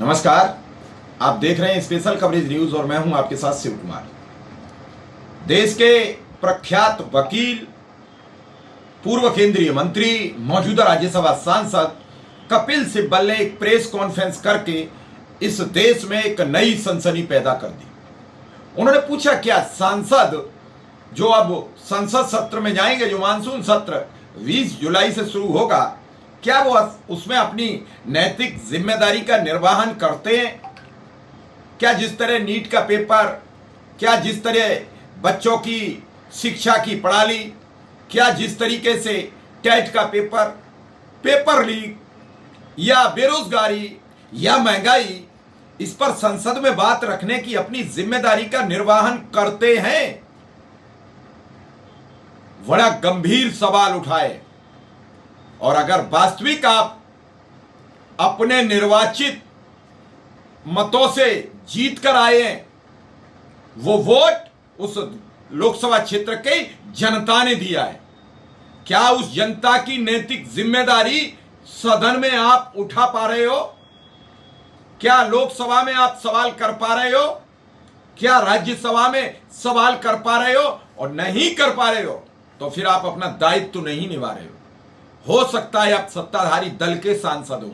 नमस्कार। आप देख रहे हैं स्पेशल कवरेज न्यूज और मैं हूं आपके साथ शिव कुमार। देश के प्रख्यात वकील, पूर्व केंद्रीय मंत्री, मौजूदा राज्यसभा सांसद कपिल सिब्बल ने एक प्रेस कॉन्फ्रेंस करके इस देश में एक नई सनसनी पैदा कर दी। उन्होंने पूछा, क्या सांसद जो अब संसद सत्र में जाएंगे, जो मानसून सत्र 20 जुलाई से शुरू होगा, क्या वो उसमें अपनी नैतिक जिम्मेदारी का निर्वहन करते हैं? क्या जिस तरह नीट का पेपर, क्या जिस तरह बच्चों की शिक्षा की प्रणाली, क्या जिस तरीके से टेट का पेपर लीक या बेरोजगारी या महंगाई, इस पर संसद में बात रखने की अपनी जिम्मेदारी का निर्वहन करते हैं? बड़ा गंभीर सवाल उठाए। और अगर वास्तविक आप अपने निर्वाचित मतों से जीत कर आए हैं, वो वोट उस लोकसभा क्षेत्र के जनता ने दिया है, क्या उस जनता की नैतिक जिम्मेदारी सदन में आप उठा पा रहे हो? क्या लोकसभा में आप सवाल कर पा रहे हो? क्या राज्यसभा में सवाल कर पा रहे हो? और नहीं कर पा रहे हो तो फिर आप अपना दायित्व तो नहीं निभा रहे हो सकता है आप सत्ताधारी दल के सांसद हो,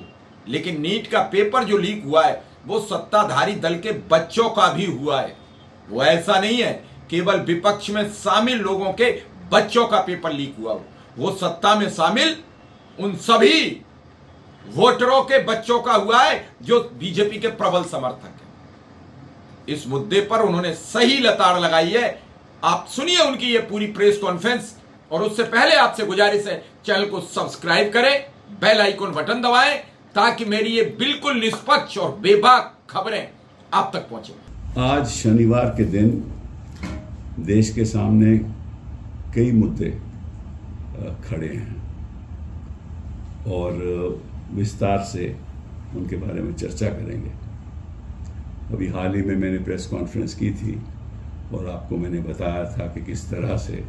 लेकिन नीट का पेपर जो लीक हुआ है वो सत्ताधारी दल के बच्चों का भी हुआ है। वो ऐसा नहीं है केवल विपक्ष में शामिल लोगों के बच्चों का पेपर लीक हुआ हो, वो सत्ता में शामिल उन सभी वोटरों के बच्चों का हुआ है जो बीजेपी के प्रबल समर्थक हैं। इस मुद्दे पर उन्होंने सही लताड़ लगाई है। आप सुनिए उनकी ये पूरी प्रेस कॉन्फ्रेंस। और उससे पहले आपसे गुजारिश है, चैनल को सब्सक्राइब करें, बेल आइकन बटन दबाएं, ताकि मेरी ये बिल्कुल निष्पक्ष और बेबाक खबरें आप तक पहुंचे। आज शनिवार के दिन देश के सामने कई मुद्दे खड़े हैं और विस्तार से उनके बारे में चर्चा करेंगे। अभी हाल ही में मैंने प्रेस कॉन्फ्रेंस की थी और आपको मैंने बताया था कि किस तरह से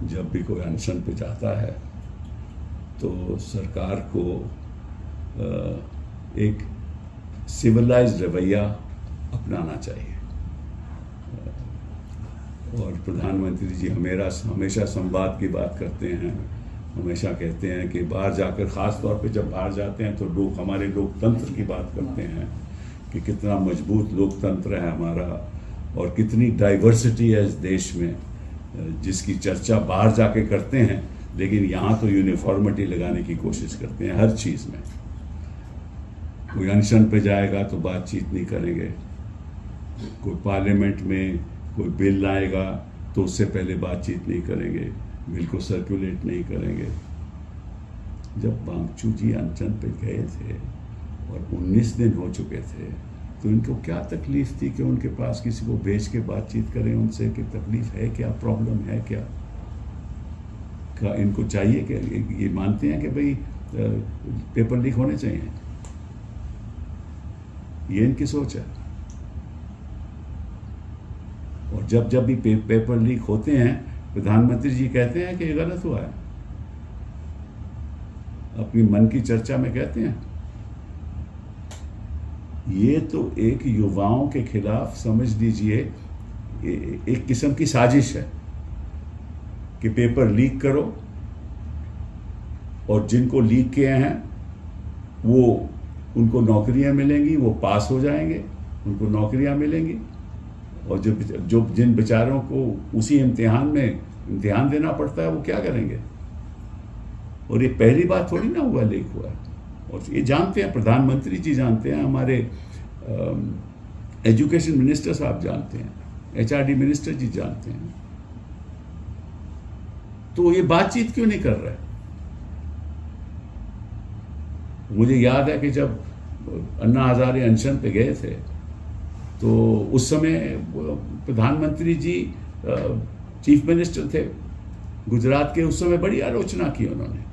जब भी कोई अनशन पे जाता है तो सरकार को एक सिविलाइज्ड रवैया अपनाना चाहिए। और प्रधानमंत्री जी हमेशा संवाद की बात करते हैं, हमेशा कहते हैं कि बाहर जाकर, ख़ास तौर पे जब बाहर जाते हैं तो हमारे लोकतंत्र की बात करते हैं कि कितना मजबूत लोकतंत्र है हमारा और कितनी डाइवर्सिटी है इस देश में, जिसकी चर्चा बाहर जाके करते हैं, लेकिन यहाँ तो यूनिफॉर्मिटी लगाने की कोशिश करते हैं हर चीज़ में। कोई अनशन पे जाएगा तो बातचीत नहीं करेंगे, कोई पार्लियामेंट में कोई बिल लाएगा तो उससे पहले बातचीत नहीं करेंगे, बिल को सर्कुलेट नहीं करेंगे। जब वांगचू जी अनशन पे गए थे और 19 दिन हो चुके थे तो इनको क्या तकलीफ थी कि उनके पास किसी को भेज के बातचीत करें उनसे कि तकलीफ है क्या, प्रॉब्लम है क्या? इनको चाहिए कि ये मानते हैं कि भाई पेपर लीक होने चाहिए? ये इनकी सोच है। और जब भी पेपर लीक होते हैं, प्रधानमंत्री जी कहते हैं कि ये गलत हुआ है, अपनी मन की चर्चा में कहते हैं। ये तो एक युवाओं के खिलाफ, समझ लीजिए, एक किस्म की साजिश है कि पेपर लीक करो और जिनको लीक किए हैं वो उनको नौकरियां मिलेंगी, वो पास हो जाएंगे, उनको नौकरियां मिलेंगी। और जो जिन बेचारों को उसी इम्तिहान देना पड़ता है वो क्या करेंगे? और ये पहली बार थोड़ी ना हुआ लीक हुआ है। और ये जानते हैं, प्रधानमंत्री जी जानते हैं, हमारे एजुकेशन मिनिस्टर साहब जानते हैं, एचआरडी मिनिस्टर जी जानते हैं। तो ये बातचीत क्यों नहीं कर रहे? मुझे याद है कि जब अन्ना हजारे अनशन पे गए थे तो उस समय प्रधानमंत्री जी चीफ मिनिस्टर थे गुजरात के, उस समय बड़ी आलोचना की उन्होंने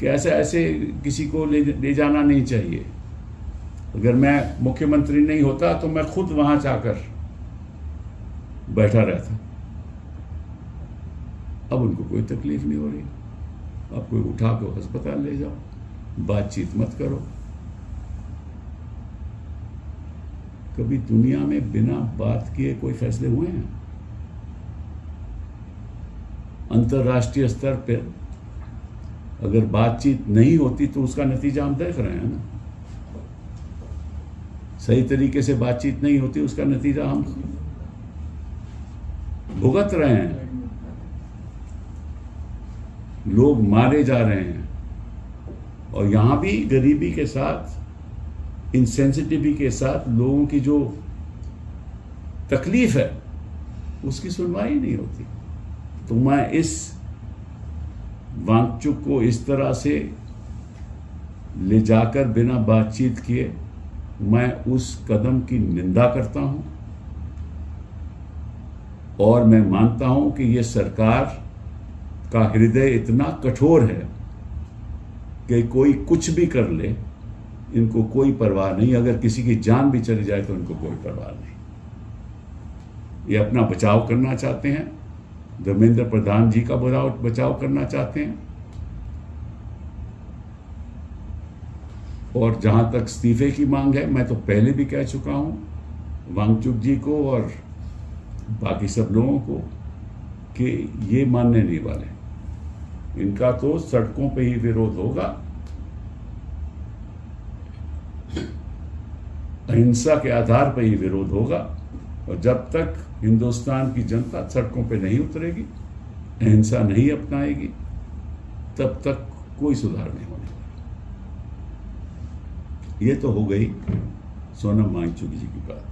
कि ऐसे किसी को ले जाना नहीं चाहिए। अगर मैं मुख्यमंत्री नहीं होता तो मैं खुद वहां जाकर बैठा रहता। अब उनको कोई तकलीफ नहीं हो रही। अब कोई उठा के अस्पताल ले जाओ, बातचीत मत करो। कभी दुनिया में बिना बात किए कोई फैसले हुए हैं? अंतर्राष्ट्रीय स्तर पर अगर बातचीत नहीं होती तो उसका नतीजा हम देख रहे हैं ना। सही तरीके से बातचीत नहीं होती, उसका नतीजा हम भुगत रहे हैं। लोग मारे जा रहे हैं, और यहां भी गरीबी के साथ, इनसेंसिटिविटी के साथ लोगों की जो तकलीफ है उसकी सुनवाई नहीं होती। तो मैं इस वांगचुक को इस तरह से ले जाकर बिना बातचीत किए मैं उस कदम की निंदा करता हूं, और मैं मानता हूं कि यह सरकार का हृदय इतना कठोर है कि कोई कुछ भी कर ले, इनको कोई परवाह नहीं। अगर किसी की जान भी चली जाए तो इनको कोई परवाह नहीं। ये अपना बचाव करना चाहते हैं, धर्मेंद्र प्रधान जी का बचाव करना चाहते हैं। और जहां तक इस्तीफे की मांग है, मैं तो पहले भी कह चुका हूं वांगचुक जी को और बाकी सब लोगों को कि ये मानने नहीं वाले। इनका तो सड़कों पे ही विरोध होगा, अहिंसा के आधार पर ही विरोध होगा। और जब तक हिंदुस्तान की जनता सड़कों पे नहीं उतरेगी, अहिंसा नहीं अपनाएगी, तब तक कोई सुधार नहीं होने वाला। ये तो हो गई सोनम वांगचुक जी की बात।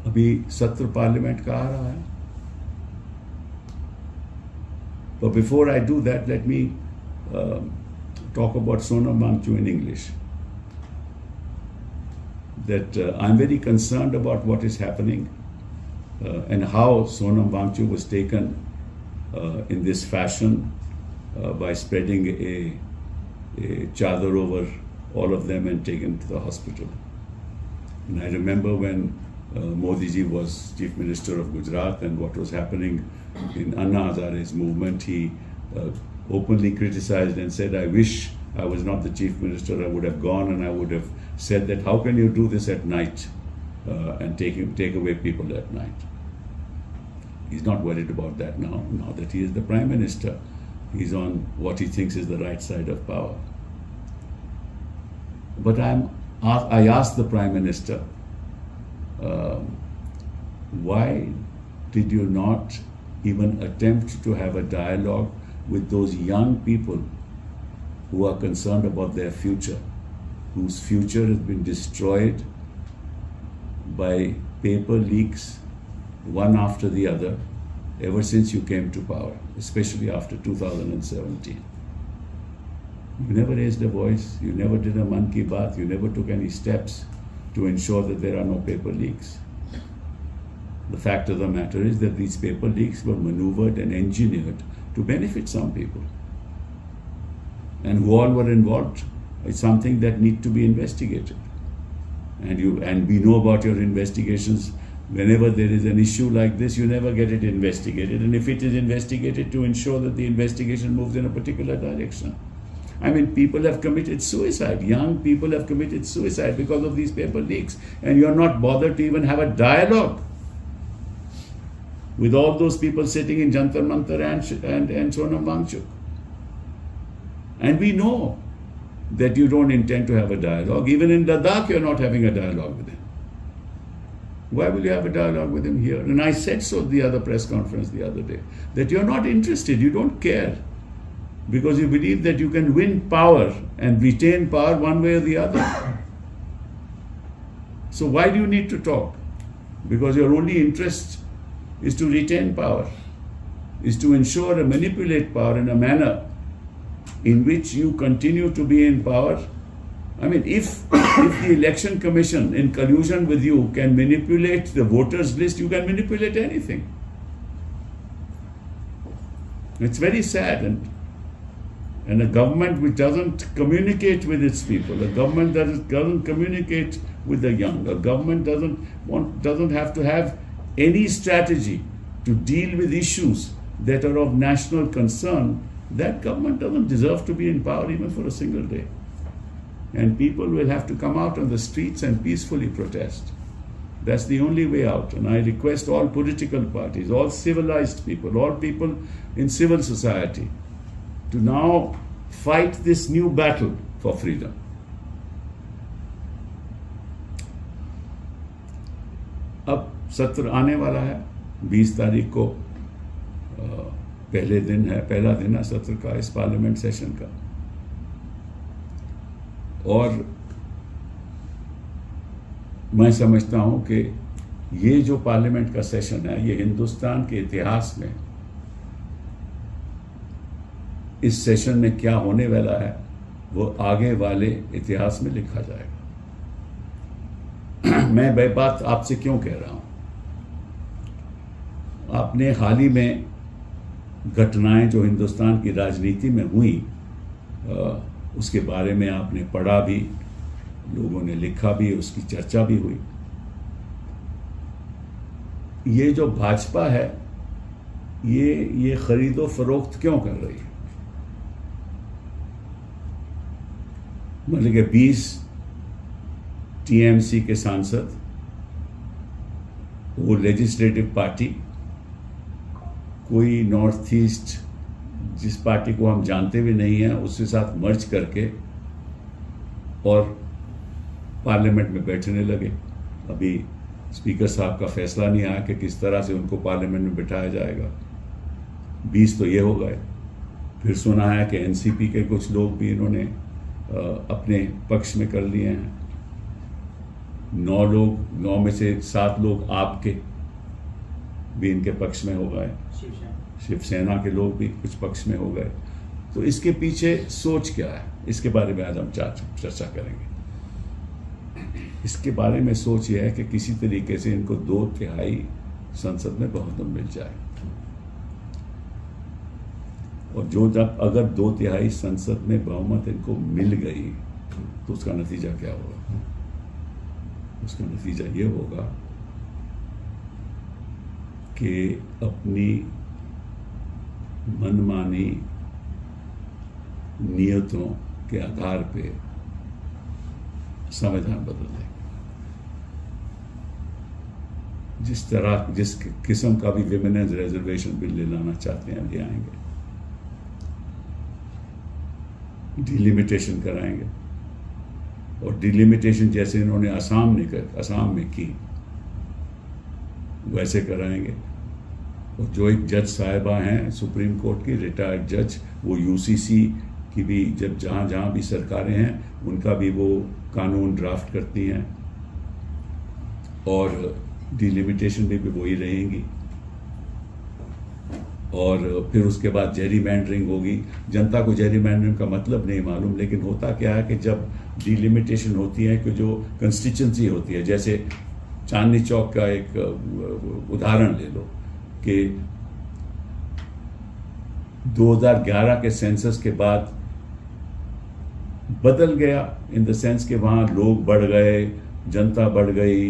अभी सत्र पार्लियामेंट का आ रहा है, but before I do that, let me talk about Sonam Wangchuk in English. That I'm very concerned about what is happening and how Sonam Wangchuk was taken in this fashion by spreading a chadar over all of them and taken to the hospital. And I remember when Modi ji was Chief Minister of Gujarat and what was happening in Anna Hazare's movement, he openly criticized and said, I wish I was not the Chief Minister, I would have gone and I would have said that how can you do this at night and take away people at night. He's not worried about that now that he is the Prime Minister. He's on what he thinks is the right side of power. But I asked the Prime Minister, why did you not even attempt to have a dialogue with those young people who are concerned about their future, whose future has been destroyed by paper leaks one after the other ever since you came to power, especially after 2017. You never raised a voice, you never did a Man Ki Baat, you never took any steps to ensure that there are no paper leaks. The fact of the matter is that these paper leaks were maneuvered and engineered to benefit some people. And who all were involved is something that needs to be investigated. And we know about your investigations. Whenever there is an issue like this, you never get it investigated. And if it is investigated, to ensure that the investigation moves in a particular direction. I mean, people have committed suicide. Young people have committed suicide because of these paper leaks. And you're not bothered to even have a dialogue with all those people sitting in Jantar Mantar and Sonam Wangchuk. And we know that you don't intend to have a dialogue. Even in Ladakh, you're not having a dialogue with him. Why will you have a dialogue with him here? And I said so at the other press conference the other day, that you're not interested, you don't care, because you believe that you can win power and retain power one way or the other. So why do you need to talk? Because your only interest is to retain power, is to ensure and manipulate power in a manner in which you continue to be in power. I mean, if the election commission in collusion with you can manipulate the voters list, you can manipulate anything. It's very sad. And a government which doesn't communicate with its people, a government that doesn't communicate with the young, a government doesn't have to have any strategy to deal with issues that are of national concern, that government doesn't deserve to be in power even for a single day. and people will have to come out on the streets and peacefully protest. That's the only way out. And I request all political parties, all civilized people, all people in civil society to now fight this new battle for freedom. अब सत्र आने वाला है 20 तारीख को पहला दिन है सत्र का, इस पार्लियामेंट सेशन का। और मैं समझता हूं कि ये जो पार्लियामेंट का सेशन है, ये हिंदुस्तान के इतिहास में इस सेशन में क्या होने वाला है वो आगे वाले इतिहास में लिखा जाएगा। मैं वह बात आपसे क्यों कह रहा हूं? आपने हाल ही में घटनाएं जो हिंदुस्तान की राजनीति में हुई उसके बारे में आपने पढ़ा भी, लोगों ने लिखा भी, उसकी चर्चा भी हुई। ये जो भाजपा है ये खरीदो फरोख्त क्यों कर रही है? मतलब कि 20 टीएमसी के सांसद, वो लेजिस्लेटिव पार्टी, कोई नॉर्थ ईस्ट जिस पार्टी को हम जानते भी नहीं हैं उसके साथ मर्ज करके और पार्लियामेंट में बैठने लगे। अभी स्पीकर साहब का फैसला नहीं आया कि किस तरह से उनको पार्लियामेंट में बिठाया जाएगा। 20 तो ये हो गए। फिर सुना है कि एनसीपी के कुछ लोग भी इन्होंने अपने पक्ष में कर लिए हैं। 9 में से 7 लोग आपके भी इनके पक्ष में हो गए, शिवसेना के लोग भी कुछ पक्ष में हो गए। तो इसके पीछे सोच क्या है, इसके बारे में आज हम चर्चा करेंगे। इसके बारे में सोच यह है कि किसी तरीके से इनको 2/3 संसद में बहुमत मिल जाए, और जब अगर 2/3 संसद में बहुमत इनको मिल गई तो उसका नतीजा क्या होगा? उसका नतीजा ये होगा कि अपनी मनमानी नियतों के आधार पे संविधान बदल देंगे। जिस किस्म का भी विमेन्स रिजर्वेशन बिल ले लाना चाहते हैं ले आएंगे, डिलिमिटेशन कराएंगे, और डिलिमिटेशन जैसे इन्होंने असम में की वैसे कराएंगे। और जो एक जज साहिबा हैं सुप्रीम कोर्ट की, रिटायर्ड जज, वो यूसीसी की भी जब जहाँ भी सरकारें हैं उनका भी वो कानून ड्राफ्ट करती हैं, और डिलिमिटेशन भी वही रहेंगी। और फिर उसके बाद जेरीमैंडरिंग होगी। जनता को जेरीमैंडरिंग का मतलब नहीं मालूम, लेकिन होता क्या है कि जब डिलिमिटेशन होती है कि जो कंस्टिट्यूंसी होती है, जैसे चांदनी चौक का एक उदाहरण ले लो कि 2011 के सेंसस के बाद बदल गया, इन द सेंस कि वहाँ लोग बढ़ गए, जनता बढ़ गई,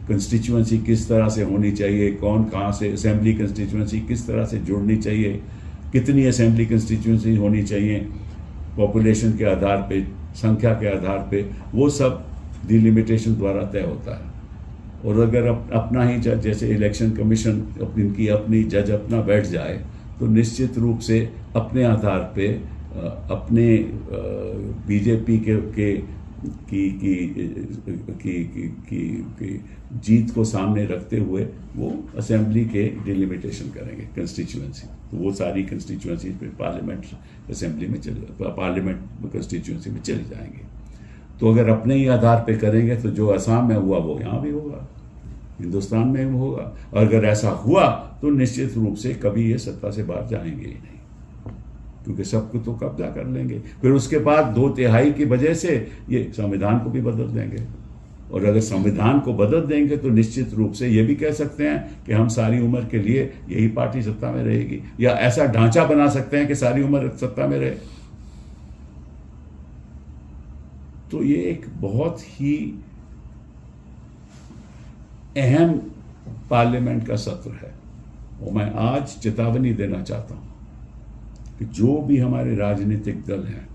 कंस्टिट्यूंसी किस तरह से होनी चाहिए, कौन कहाँ से, असेंबली कंस्टिट्यूंसी किस तरह से जुड़नी चाहिए, कितनी असेंबली कंस्टिट्यूंसी होनी चाहिए पॉपुलेशन के आधार पे, संख्या के आधार पे, वो सब डिलिमिटेशन द्वारा तय होता है। और अगर अपना ही जज, जैसे इलेक्शन कमीशन इनकी अपनी जज अपना बैठ जाए, तो निश्चित रूप से अपने आधार पे अपने बीजेपी की जीत को सामने रखते हुए वो असेंबली के डिलिमिटेशन करेंगे कंस्टिट्यूएंसी। तो वो सारी कंस्टिट्यूएंसी फिर पार्लियामेंट असेंबली में पार्लियामेंट कंस्टिट्यूएंसी में चले जाएंगे। तो अगर अपने ही आधार पे करेंगे तो जो असम में हुआ वो यहाँ भी होगा, हिंदुस्तान में होगा। और अगर ऐसा हुआ तो निश्चित रूप से कभी ये सत्ता से बाहर जाएंगे ही नहीं, क्योंकि सबको तो कब्जा कर लेंगे। फिर उसके बाद 2/3 की वजह से ये संविधान को भी बदल देंगे, और अगर संविधान को बदल देंगे तो निश्चित रूप से ये भी कह सकते हैं कि हम सारी उम्र के लिए यही पार्टी सत्ता में रहेगी, या ऐसा ढांचा बना सकते हैं कि सारी उम्र सत्ता में रहे। तो ये एक बहुत ही अहम पार्लियामेंट का सत्र है, और मैं आज चेतावनी देना चाहता हूं कि जो भी हमारे राजनीतिक दल हैं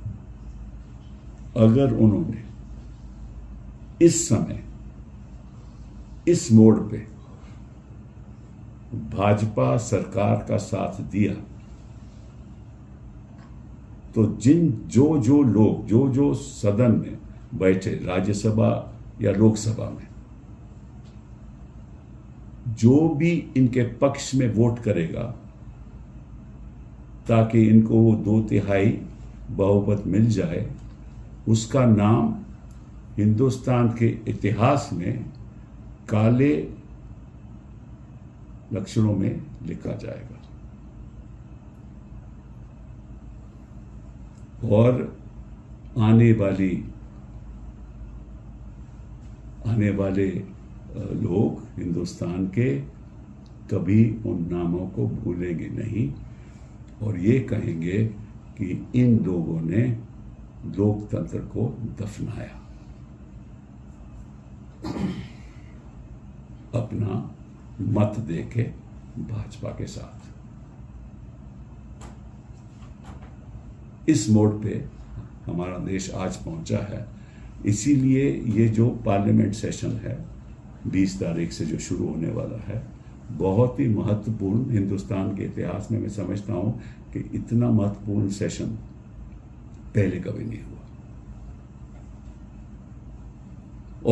अगर उन्होंने इस समय इस मोड़ पे भाजपा सरकार का साथ दिया तो जो लोग जो सदन में बैठे, राज्यसभा या लोकसभा में, जो भी इनके पक्ष में वोट करेगा ताकि इनको वो 2/3 बहुमत मिल जाए, उसका नाम हिंदुस्तान के इतिहास में काले अक्षरों में लिखा जाएगा। और आने वाले लोग हिंदुस्तान के कभी उन नामों को भूलेंगे नहीं और ये कहेंगे कि इन लोगों ने लोकतंत्र को दफनाया, अपना मत देके भाजपा के साथ। इस मोड़ पे हमारा देश आज पहुंचा है। इसीलिए ये जो पार्लियामेंट सेशन है 20 तारीख से जो शुरू होने वाला है, बहुत ही महत्वपूर्ण, हिंदुस्तान के इतिहास में मैं समझता हूं कि इतना महत्वपूर्ण सेशन पहले कभी नहीं हुआ।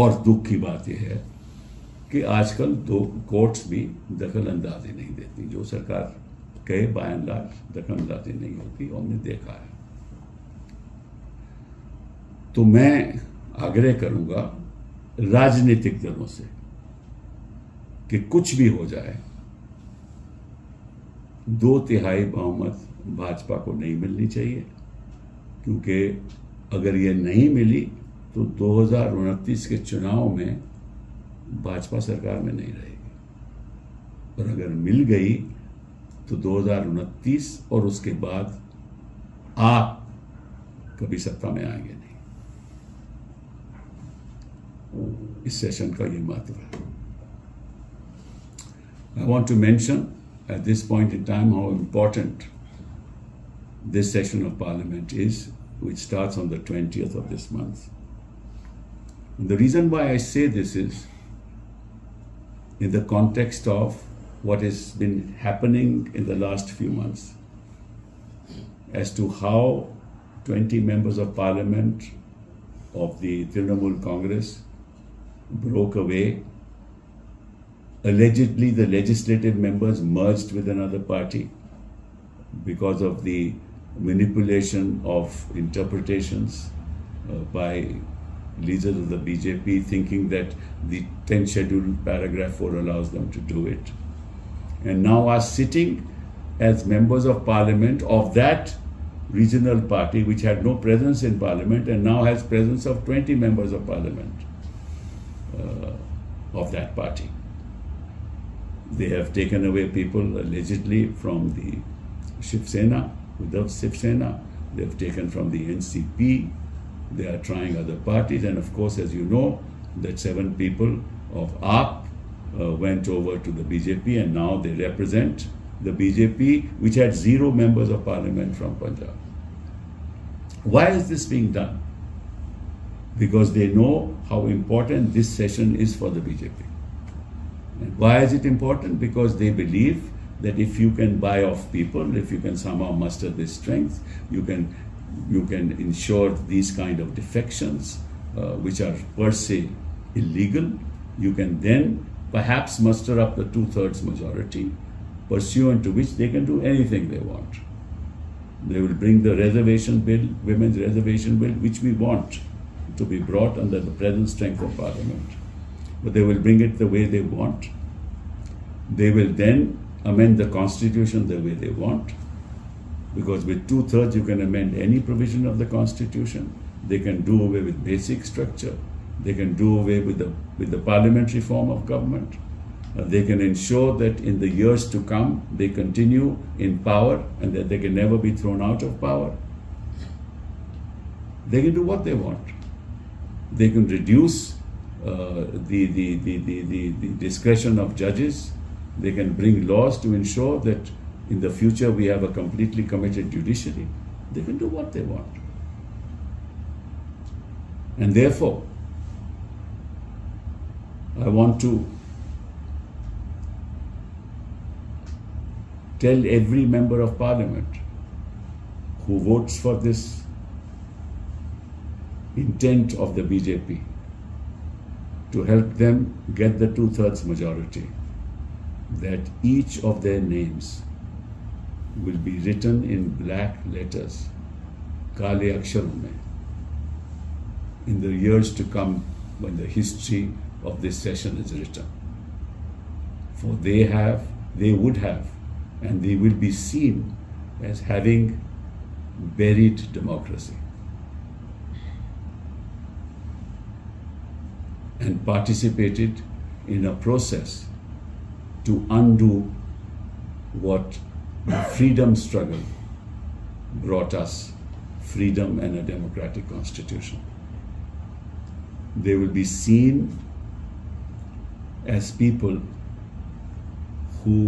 और दुख की बात यह है कि आजकल कोर्ट्स भी दखल अंदाजी नहीं देती। जो सरकार कहे बाय एंड लार्ज दखल अंदाजी नहीं होती, हमने देखा है। तो मैं आग्रह करूंगा राजनीतिक दलों से कि कुछ भी हो जाए, 2/3 बहुमत भाजपा को नहीं मिलनी चाहिए, क्योंकि अगर ये नहीं मिली तो 2029 के चुनाव में भाजपा सरकार में नहीं रहेगी। और अगर मिल गई तो 2029 और उसके बाद आप कभी सत्ता में आएंगे नहीं। इस सेशन का ये महत्व है। I want to mention at this point in time how important this session of Parliament is, which starts on the 20th of this month. And the reason why I say this is in the context of what has been happening in the last few months as to how 20 members of Parliament of the Trinamool Congress broke away. Allegedly, the legislative members merged with another party because of the manipulation of interpretations by leaders of the BJP, thinking that the 10th schedule paragraph 4 allows them to do it. And now are sitting as members of parliament of that regional party which had no presence in parliament and now has presence of 20 members of parliament of that party. They have taken away people allegedly from the Shiv Sena, Uddhav Shiv Sena. They have taken from the NCP. They are trying other parties. And of course, as you know, that 7 people of AAP went over to the BJP and now they represent the BJP, which had 0 members of parliament from Punjab. Why is this being done? Because they know how important this session is for the BJP. And why is it important? Because they believe that if you can buy off people, if you can somehow muster this strength, you can ensure these kind of defections, which are per se illegal. You can then perhaps muster up the 2/3 majority, pursuant to which they can do anything they want. They will bring the reservation bill, women's reservation bill, which we want to be brought under the present strength of Parliament. But they will bring it the way they want. They will then amend the Constitution the way they want, because with 2/3 you can amend any provision of the Constitution. They can do away with basic structure. They can do away with the parliamentary form of government. They can ensure that in the years to come they continue in power and that they can never be thrown out of power. They can do what they want. They can reduce the discretion of judges. They can bring laws to ensure that in the future we have a completely committed judiciary. They can do what they want. And therefore, I want to tell every member of parliament who votes for this intent of the BJP to help them get the 2/3 majority, that each of their names will be written in black letters, Kale Aksharon mein, in the years to come when the history of this session is written. For they would have, and they will be seen as having buried democracy and participated in a process to undo what the freedom struggle brought us, freedom and a democratic constitution. They will be seen as people who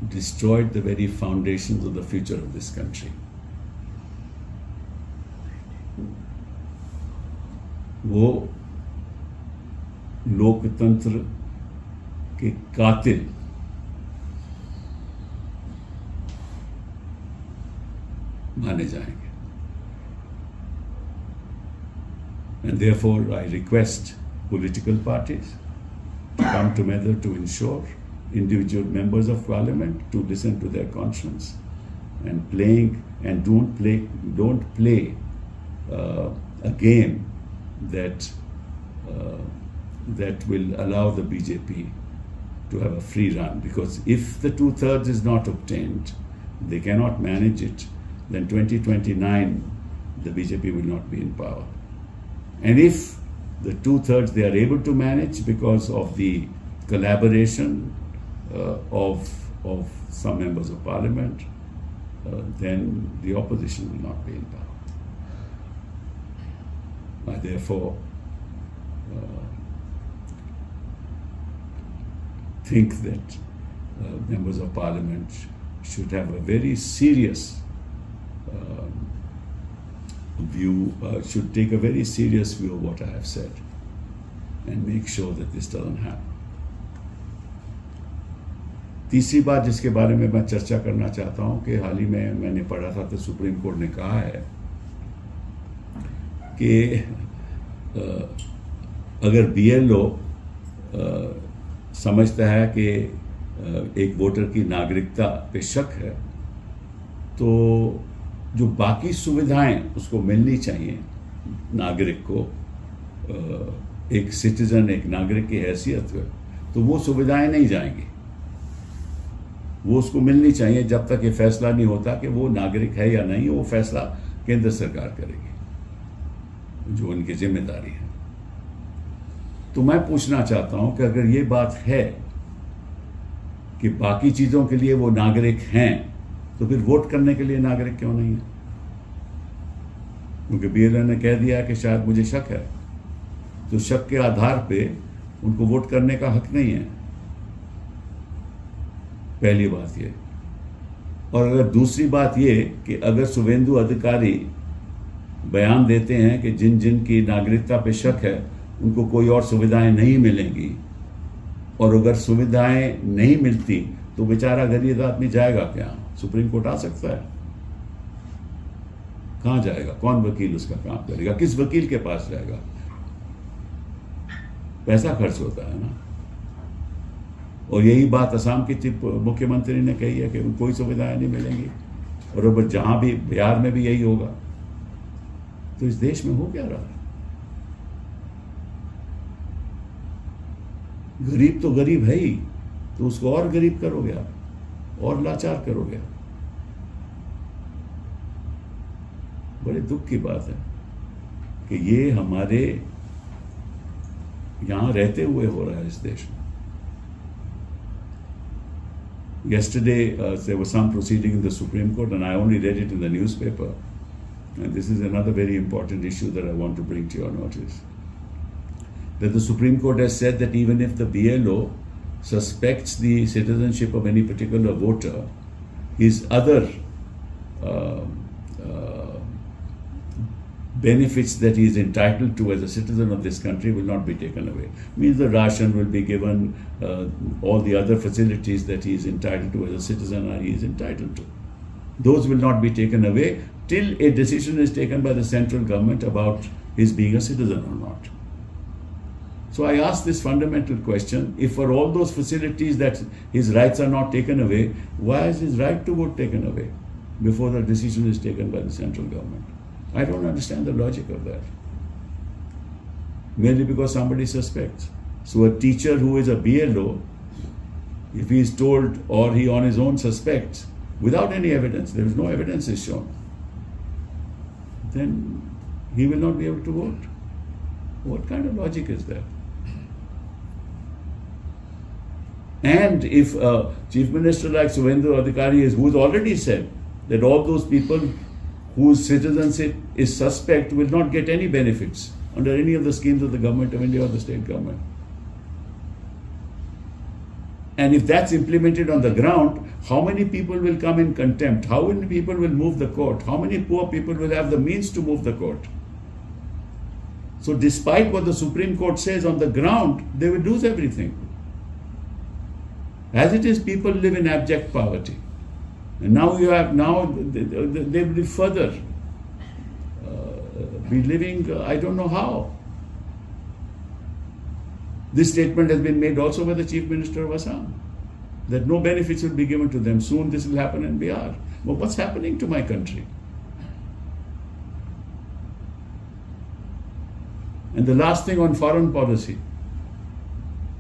destroyed the very foundations of the future of this country. वो लोकतंत्र के कातिल माने जाएंगे. And therefore I request political parties to come together to ensure individual members of parliament to listen to their conscience and don't play a game that will allow the BJP to have a free run, because if the 2/3 is not obtained, they cannot manage it, then 2029 the BJP will not be in power. And if the 2/3 they are able to manage because of the collaboration of some members of parliament, then the opposition will not be in power. I therefore think that members of parliament should have a very serious should take a very serious view of what I have said and make sure that this doesn't happen. तीसरी बात जिसके बारे में मैं चर्चा करना चाहता हूं कि हाल ही में मैंने पढ़ा था तो सुप्रीम कोर्ट ने कहा है कि अगर BLO समझता है कि एक वोटर की नागरिकता पे शक है, तो जो बाकी सुविधाएं उसको मिलनी चाहिए नागरिक को, एक सिटीजन, एक नागरिक की हैसियत है, तो वो सुविधाएं नहीं जाएंगी. वो उसको मिलनी चाहिए जब तक ये फैसला नहीं होता कि वो नागरिक है या नहीं. वो फैसला केंद्र सरकार करेगी, जो उनकी जिम्मेदारी है. तो मैं पूछना चाहता हूं कि अगर ये बात है कि बाकी चीजों के लिए वो नागरिक हैं, तो फिर वोट करने के लिए नागरिक क्यों नहीं है? क्योंकि BLO ने कह दिया है कि शायद मुझे शक है, तो शक के आधार पे उनको वोट करने का हक नहीं है. पहली बात ये. और अगर दूसरी बात ये कि अगर शुभेंदु अधिकारी बयान देते हैं कि जिन जिन की नागरिकता पे शक है उनको कोई और सुविधाएं नहीं मिलेंगी, और अगर सुविधाएं नहीं मिलती तो बेचारा गरीब आदमी जाएगा क्या? सुप्रीम कोर्ट आ सकता है, कहां जाएगा? कौन वकील उसका काम करेगा? किस वकील के पास जाएगा? पैसा खर्च होता है ना. और यही बात असम की चीफ मुख्यमंत्री ने कही है कि कोई सुविधाएं नहीं मिलेंगी, और अब जहां भी बिहार में भी यही होगा. तो इस देश में हो क्या रहा है? गरीब तो गरीब है ही, तो उसको और गरीब करोगे आप, और लाचार करोगे आप. बड़े दुख की बात है कि ये हमारे यहां रहते हुए हो रहा है इस देश में. Yesterday there was some proceeding in the Supreme Court, and I only read it in the newspaper, and this is another very important issue that I want to bring to your notice. That the Supreme Court has said that even if the BLO suspects the citizenship of any particular voter, his other benefits that he is entitled to as a citizen of this country will not be taken away. Means the ration will be given, all the other facilities that he is entitled to as a citizen or he is entitled to. Those will not be taken away till a decision is taken by the central government about his being a citizen or not. So I ask this fundamental question: if for all those facilities that his rights are not taken away, why is his right to vote taken away before the decision is taken by the central government? I don't understand the logic of that. Merely because somebody suspects. So a teacher who is a BLO, if he is told or he on his own suspects, without any evidence, there is no evidence is shown, then he will not be able to vote. What kind of logic is that? And if Chief Minister like Subhendu Adhikari who's already said that all those people whose citizenship is suspect will not get any benefits under any of the schemes of the Government of India or the state government. And if that's implemented on the ground, how many people will come in contempt? How many people will move the court? How many poor people will have the means to move the court? So despite what the Supreme Court says on the ground, they will lose everything. As it is, people live in abject poverty. And now they will further be living, I don't know how. This statement has been made also by the Chief Minister of Assam, that no benefits will be given to them. Soon this will happen in Bihar. But what's happening to my country? And the last thing on foreign policy.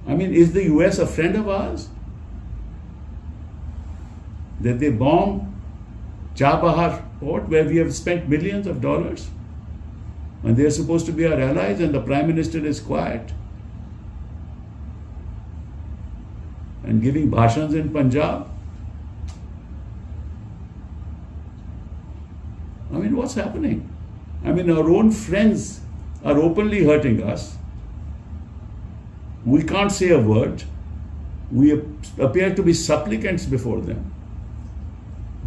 I mean, is the US a friend of ours? That they bomb Chabahar port where we have spent millions of dollars, and they are supposed to be our allies, and the Prime Minister is quiet and giving bhashans in Punjab. I mean, what's happening? I mean, our own friends are openly hurting us. We can't say a word. We appear to be supplicants before them.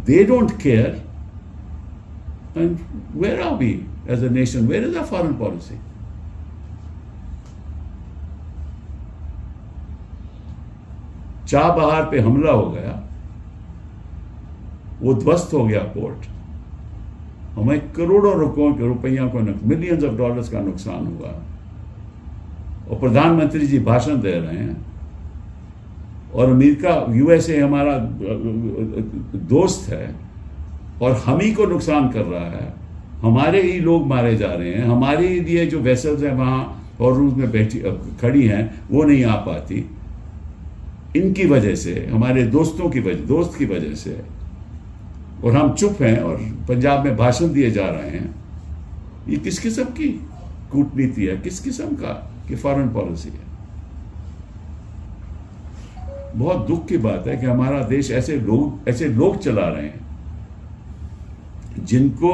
They don't care. And where are we as a nation? Where is our foreign policy? Chabahar पे हमला हो गया, वो ध्वस्त हो गया port, हमें करोड़ों रुपया को मिलियंस ऑफ डॉलर्स का नुकसान हुआ, और प्रधानमंत्री जी भाषण दे रहे हैं, और अमेरिका यूएसए हमारा दोस्त है और हम ही को नुकसान कर रहा है, हमारे ही लोग मारे जा रहे हैं, हमारे लिए जो वेसल्स हैं वहां और रूस में बैठी खड़ी हैं वो नहीं आ पाती, इनकी वजह से, हमारे दोस्त की वजह से, और हम चुप हैं और पंजाब में भाषण दिए जा रहे हैं। ये किस किस्म की कूटनीति है, किस किस्म का कि फॉरेन पॉलिसी है? बहुत दुख की बात है कि हमारा देश ऐसे लोग चला रहे हैं जिनको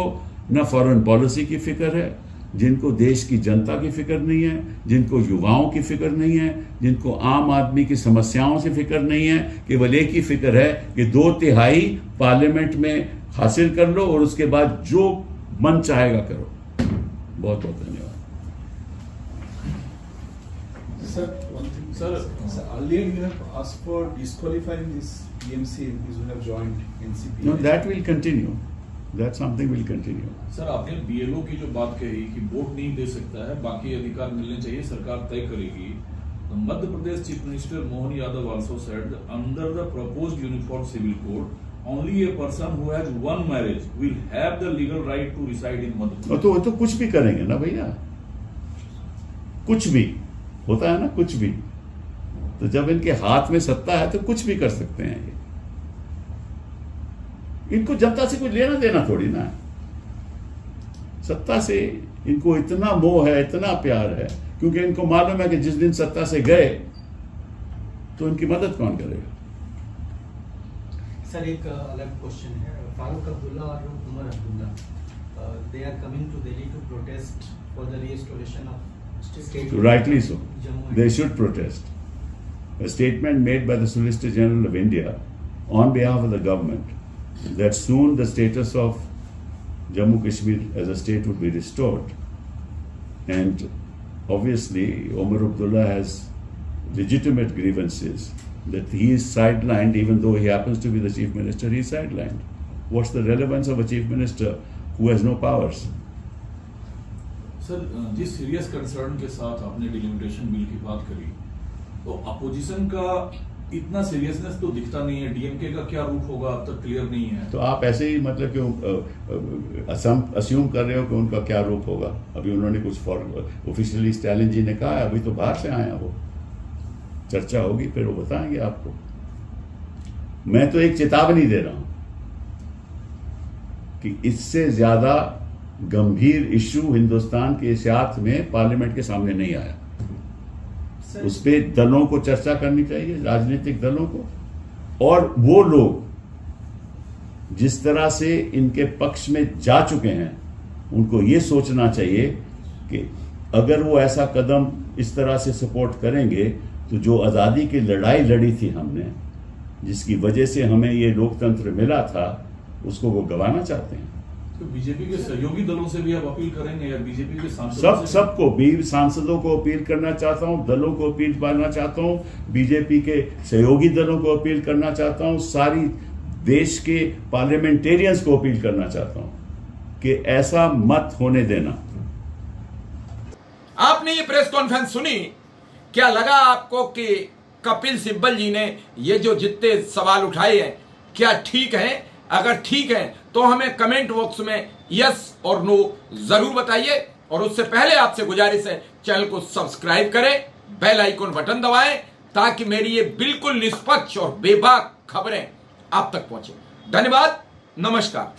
न फॉरेन पॉलिसी की फिक्र है, जिनको देश की जनता की फिक्र नहीं है, जिनको युवाओं की फिक्र नहीं है, जिनको आम आदमी की समस्याओं से फिक्र नहीं है, केवल एक ही फिक्र है कि 2/3 पार्लियामेंट में हासिल कर लो और उसके बाद जो मन चाहेगा करो। बहुत बहुत धन्यवाद। Sir, one thing. Sir, earlier you have asked for disqualifying this PMC MPs who have joined NCP. No, that will continue. That something will continue. Sir, आपने बीएलओ की जो बात कही कि वोट नहीं दे सकता है, बाकी अधिकार मिलने चाहिए, सरकार तय करेगी। The Madhya Pradesh Chief Minister Mohan Yadav also said that under the proposed Uniform Civil Code, only a person who has one marriage will have the legal right to reside in Madhya Pradesh. तो कुछ भी करेंगे ना भैया, कुछ भी होता है ना, कुछ भी। तो जब इनके हाथ में सत्ता है तो कुछ भी कर सकते हैं ये। इनको जनता से कुछ लेना देना थोड़ी ना है। सत्ता से इनको इतना मोह है, इतना प्यार है, क्योंकि इनको मालूम है कि जिस दिन सत्ता से गए तो इनकी मदद कौन करेगा। सर, एक अलग क्वेश्चन है। फारूक अब्दुल्ला और Omar Abdullah, they are coming to Delhi to protest for the restoration of state. Rightly so. They should protest. A statement made by the Solicitor General of India on behalf of the government that soon the status of Jammu Kashmir as a state would be restored. And obviously, Omar Abdullah has legitimate grievances that he is sidelined, even though he happens to be the chief minister, he is sidelined. What's the relevance of a chief minister who has no powers? Sir, जिस serious concern के साथ आपने delimitation bill की बात करी, तो opposition का इतना सीरियसनेस तो दिखता नहीं है। डीएमके का क्या रूप होगा अब तक क्लियर नहीं है। तो आप ऐसे ही मतलब क्यों अस्यूम कर रहे हो कि उनका क्या रूप होगा? अभी उन्होंने कुछ ऑफिशियली स्टालिन जी ने कहा है, अभी तो बाहर से आया, वो चर्चा होगी फिर वो बताएंगे आपको। मैं तो एक चेतावनी दे रहा हूं कि इससे ज्यादा गंभीर इश्यू हिंदुस्तान के इतिहास में पार्लियामेंट के सामने नहीं आया। उस पे दलों को चर्चा करनी चाहिए, राजनीतिक दलों को, और वो लोग जिस तरह से इनके पक्ष में जा चुके हैं उनको ये सोचना चाहिए कि अगर वो ऐसा कदम इस तरह से सपोर्ट करेंगे तो जो आज़ादी की लड़ाई लड़ी थी हमने, जिसकी वजह से हमें ये लोकतंत्र मिला था, उसको वो गंवाना चाहते हैं। तो बीजेपी के सहयोगी दलों से भी आप अपील करेंगे या बीजेपी के सांसदों सबको भी, सांसदों को अपील करना चाहता हूं, दलों को अपील करना चाहता हूं, बीजेपी के सहयोगी दलों को अपील करना चाहता हूं, सारी देश के पार्लियामेंटेरियंस को अपील करना चाहता हूं कि ऐसा मत होने देना। आपने ये प्रेस कॉन्फ्रेंस सुनी, क्या लगा आपको कि कपिल सिब्बल जी ने ये जो जितने सवाल उठाए हैं क्या ठीक है? अगर ठीक है तो हमें कमेंट बॉक्स में यस और नो जरूर बताइए, और उससे पहले आपसे गुजारिश है चैनल को सब्सक्राइब करें, बेल आइकन बटन दबाएं ताकि मेरी ये बिल्कुल निष्पक्ष और बेबाक खबरें आप तक पहुंचे। धन्यवाद, नमस्कार।